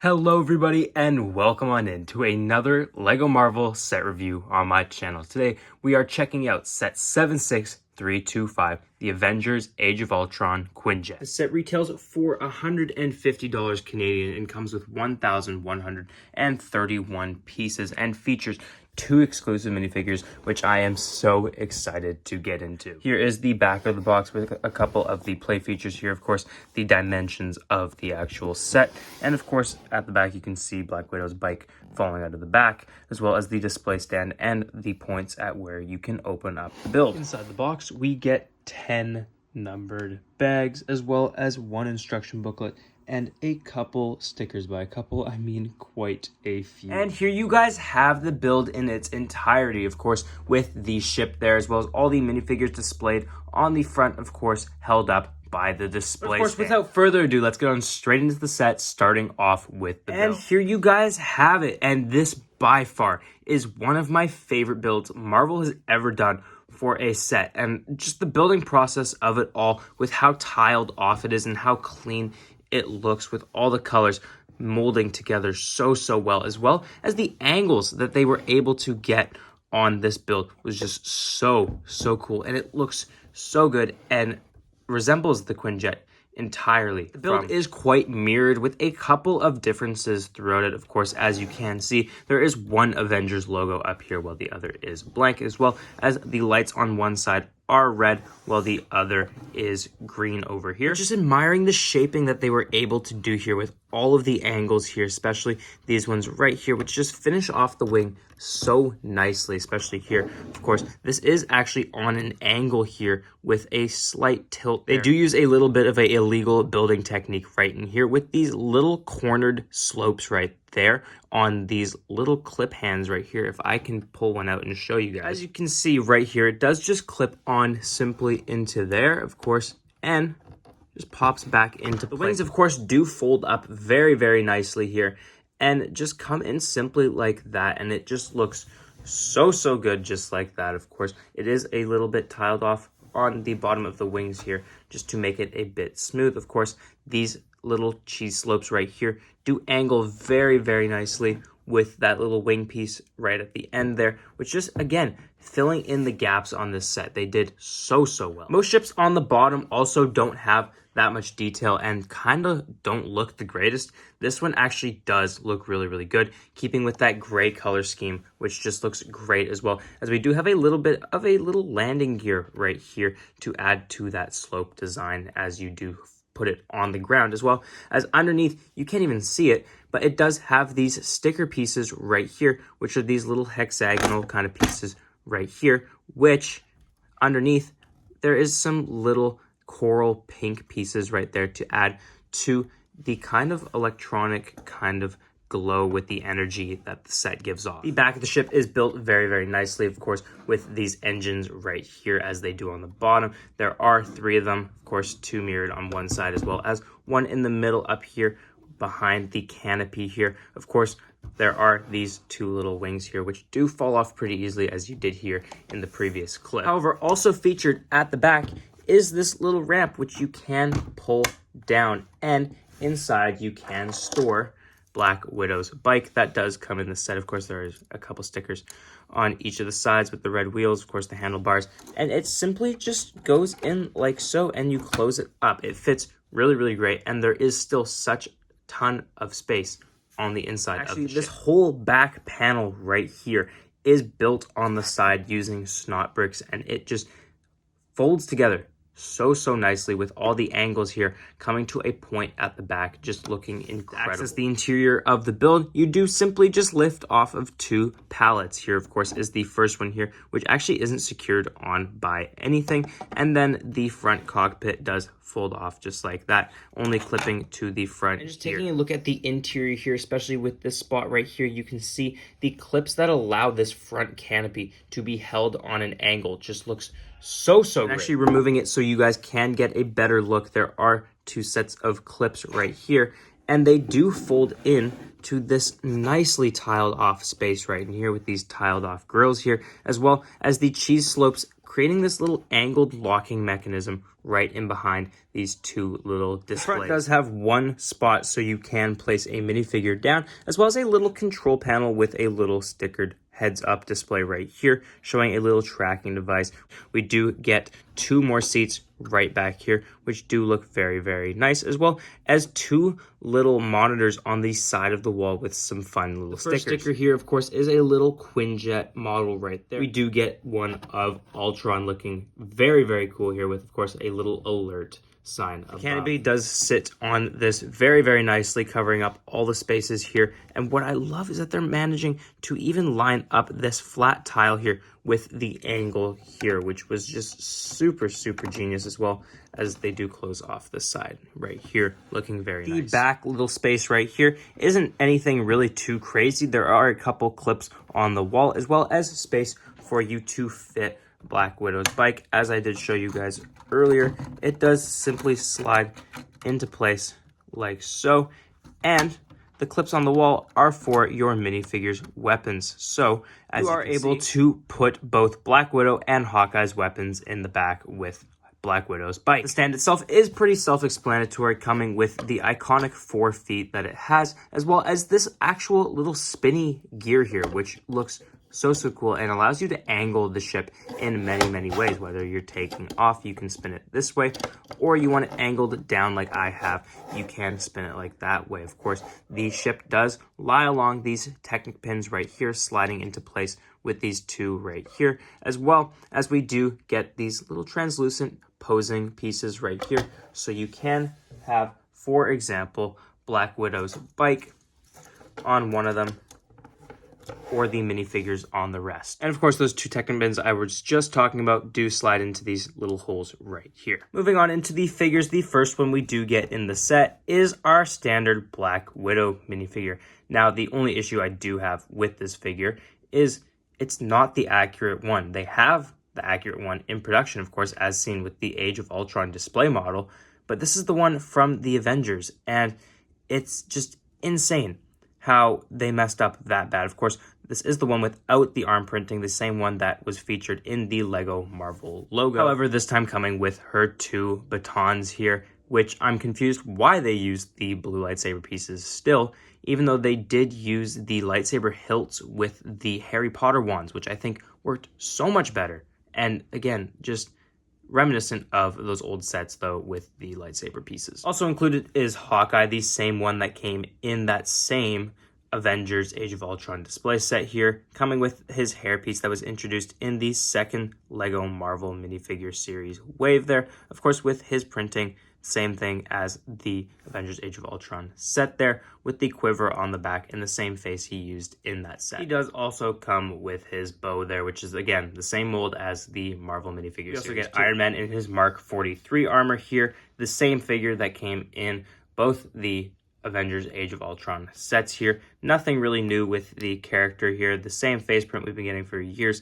Hello everybody and welcome on in to another LEGO Marvel set review on my channel. Today we are checking out set 76325, the Avengers Age of Ultron Quinjet. The set retails for $150 Canadian and comes with 1,131 pieces and features 2 exclusive minifigures, which I am so excited to get into. Here is the back of the box with a couple of the play features here, of course, the dimensions of the actual set, and of course, at the back you can see Black Widow's bike falling out of the back, as well as the display stand and the points at where you can open up the build. Inside the box, we get 10 numbered bags, as well as 1 instruction booklet, and a couple stickers. By a couple, I mean quite a few. And here you guys have the build in its entirety, of course, with the ship there, as well as all the minifigures displayed on the front, of course, held up by the display. Of course, without further ado, let's get on straight into the set, starting off with the build. And here you guys have it, and this by far is one of my favorite builds Marvel has ever done for a set, and just the building process of it all, with how tiled off it is and how clean it looks with all the colors molding together so well as the angles that they were able to get on this build was just so cool, and it looks so good and resembles the Quinjet entirely. The build is quite mirrored with a couple of differences throughout it. Of course, as you can see, there is one Avengers logo up here while the other is blank, as well as the lights on one side are red while the other is green over here. Just admiring the shaping that they were able to do here with all of the angles here, especially these ones right here, which just finish off the wing so nicely, especially here. Of course, this is actually on an angle here with a slight tilt there. They do use a little bit of a illegal building technique right in here with these little cornered slopes right there on these little clip hands right here. If I can pull one out and show you guys. As you can see right here, it does just clip on simply into there, of course, and just pops back into place. The wings, of course, do fold up very nicely here and just come in simply like that, and it just looks so good just like that. Of course, it is a little bit tiled off on the bottom of the wings here just to make it a bit smooth. Of course, these little cheese slopes right here do angle very nicely with that little wing piece right at the end there, which just, again, filling in the gaps on this set. They did so well. Most ships on the bottom also don't have that much detail and kind of don't look the greatest. This one actually does look really good, keeping with that gray color scheme, which just looks great, as well as we do have a little bit of a little landing gear right here to add to that slope design as you do put it on the ground, as well as underneath. You can't even see it, but it does have these sticker pieces right here, which are these little hexagonal kind of pieces right here, which underneath there is some little coral pink pieces right there to add to the kind of electronic kind of glow with the energy that the set gives off. The back of the ship is built very nicely, of course, with these engines right here as they do on the bottom. There are 3 of them, of course, 2 mirrored on one side, as well as 1 in the middle up here behind the canopy here. Of course, there are these 2 little wings here, which do fall off pretty easily, as you did here in the previous clip. However, also featured at the back is this little ramp, which you can pull down, and inside you can store Black Widow's bike. That does come in the set. Of course, there is a couple stickers on each of the sides with the red wheels, of course, the handlebars, and it simply just goes in like so, and you close it up. It fits really great, and there is still such a ton of space on the inside. Actually, of the ship. This whole back panel right here is built on the side using snot bricks, and it just folds together so nicely with all the angles here coming to a point at the back, just looking incredible. To access the interior of the build, you do simply just lift off of 2 pallets. Here, of course, is the first one here, which actually isn't secured on by anything, and then the front cockpit does fold off just like that, only clipping to the front. And just taking a look at the interior here, especially with this spot right here, you can see the clips that allow this front canopy to be held on an angle. Just looks so great. Actually removing it so you guys can get a better look, there are 2 sets of clips right here, and they do fold in to this nicely tiled off space right in here with these tiled off grills here, as well as the cheese slopes creating this little angled locking mechanism right in behind these two little displays. The front does have one spot so you can place a minifigure down, as well as a little control panel with a little stickered heads-up display right here, showing a little tracking device. We do get two more seats right back here, which do look very, very nice, as well as two little monitors on the side of the wall with some fun little stickers. The first sticker here, of course, is a little Quinjet model right there. We do get one of Ultron looking very, very cool here with, of course, a little alert sign above. The canopy does sit on this very, very nicely, covering up all the spaces here. And what I love is that they're managing to even line up this flat tile here with the angle here, which was just super, super genius, as well as they do close off the side right here, looking very nice. The back little space right here isn't anything really too crazy. There are a couple clips on the wall, as well as space for you to fit Black Widow's bike. As I did show you guys earlier, it does simply slide into place like so, and the clips on the wall are for your minifigure's weapons. So as you are able to put both Black Widow and Hawkeye's weapons in the back with Black Widow's bike. The stand itself is pretty self-explanatory, coming with the iconic 4 feet that it has, as well as this actual little spinny gear here, which looks so cool and allows you to angle the ship in many ways. Whether you're taking off, you can spin it this way, or you want it angled down like I have, you can spin it like that way. Of course, the ship does lie along these Technic pins right here, sliding into place with these two right here, as well as we do get these little translucent posing pieces right here, so you can have, for example, Black Widow's bike on one of them, or the minifigures on the rest. And of course, those two Tekken bins I was just talking about do slide into these little holes right here. Moving on into the figures, the first one we do get in the set is our standard Black Widow minifigure. Now, the only issue I do have with this figure is it's not the accurate one. They have the accurate one in production, of course, as seen with the Age of Ultron display model, but this is the one from the Avengers, and it's just insane how they messed up that bad. Of course, this is the one without the arm printing, the same one that was featured in the Lego Marvel logo. However, this time coming with her two batons here, which I'm confused why they used the blue lightsaber pieces still, even though they did use the lightsaber hilts with the Harry Potter wands, which I think worked so much better. And again, just reminiscent of those old sets, though, with the lightsaber pieces. Also included is Hawkeye, the same one that came in that same Avengers Age of Ultron display set here, coming with his hairpiece that was introduced in the second Lego Marvel minifigure series wave there. Of course, with his printing, same thing as the Avengers Age of Ultron set there, with the quiver on the back and the same face he used in that set. He does also come with his bow there, which is, again, the same mold as the Marvel minifigure series. We also get Iron Man in his Mark 43 armor here, the same figure that came in both the Avengers Age of Ultron sets here. Nothing really new with the character here, the same face print we've been getting for years.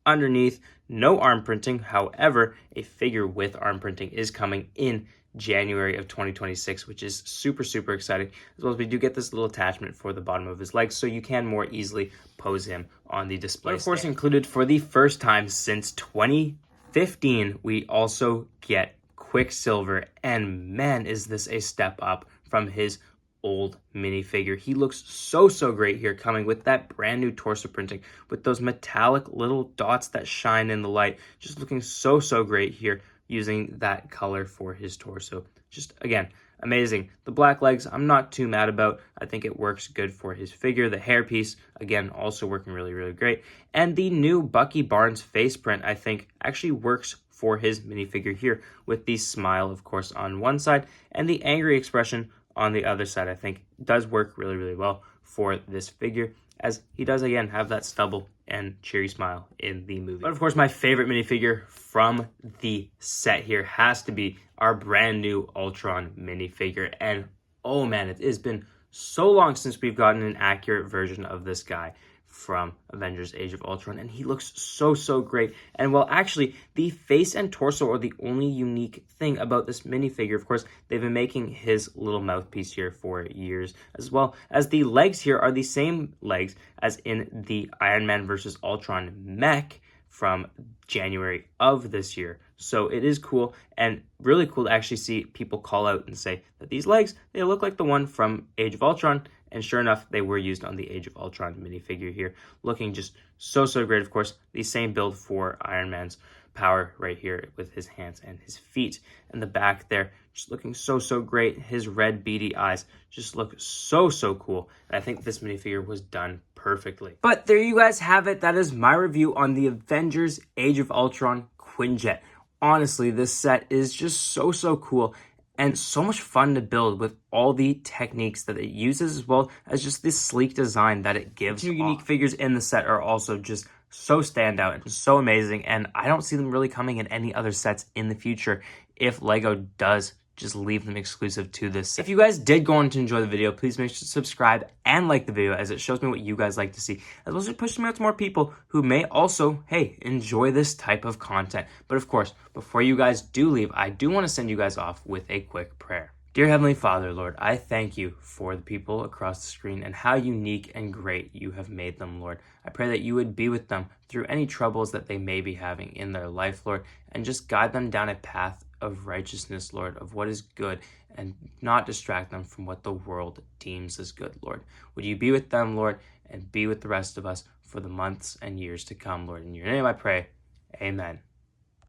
Underneath, no arm printing. However, a figure with arm printing is coming in January of 2026, which is super exciting, as well as we do get this little attachment for the bottom of his legs, so you can more easily pose him on the display stand. Of course, included for the first time since 2015, we also get Quiksilver, and man, is this a step up from his old minifigure. He looks so great here, coming with that brand new torso printing with those metallic little dots that shine in the light, just looking so great here, using that color for his torso. Just, again, amazing. The black legs, I'm not too mad about. I think it works good for his figure. The hairpiece, again, also working really great. And the new Bucky Barnes face print, I think, actually works for his minifigure here, with the smile, of course, on one side, and the angry expression on the other side. I think does work really well for this figure, as he does, again, have that stubble and cheery smile in the movie. But of course, my favorite minifigure from the set here has to be our brand new Ultron minifigure. And oh man, it has been so long since we've gotten an accurate version of this guy from Avengers Age of Ultron, and he looks so great. And well, actually, the face and torso are the only unique thing about this minifigure. Of course, they've been making his little mouthpiece here for years, as well as the legs here are the same legs as in the Iron Man vs. Ultron mech from January of this year. So it is cool and really cool to actually see people call out and say that these legs, they look like the one from Age of Ultron. And sure enough, they were used on the Age of Ultron minifigure here, looking just so great. Of course, the same build for Iron Man's power right here with his hands and his feet. And the back there, just looking so great. His red beady eyes just look so cool. And I think this minifigure was done perfectly. But there you guys have it. That is my review on the Avengers Age of Ultron Quinjet. Honestly, this set is just so cool and so much fun to build with all the techniques that it uses, as well as just this sleek design that it gives. Two unique figures in the set are also just so standout and so amazing, and I don't see them really coming in any other sets in the future if LEGO does just leave them exclusive to this set. If you guys did go on to enjoy the video, please make sure to subscribe and like the video, as it shows me what you guys like to see, as well as pushing me out to more people who may also, hey, enjoy this type of content. But of course, before you guys do leave, I do want to send you guys off with a quick prayer. Dear Heavenly Father, Lord, I thank you for the people across the screen and how unique and great you have made them, Lord. I pray that you would be with them through any troubles that they may be having in their life, Lord, and just guide them down a path of righteousness, Lord, of what is good, and not distract them from what the world deems as good, Lord. Would you be with them, Lord, and be with the rest of us for the months and years to come, Lord. In your name I pray, amen.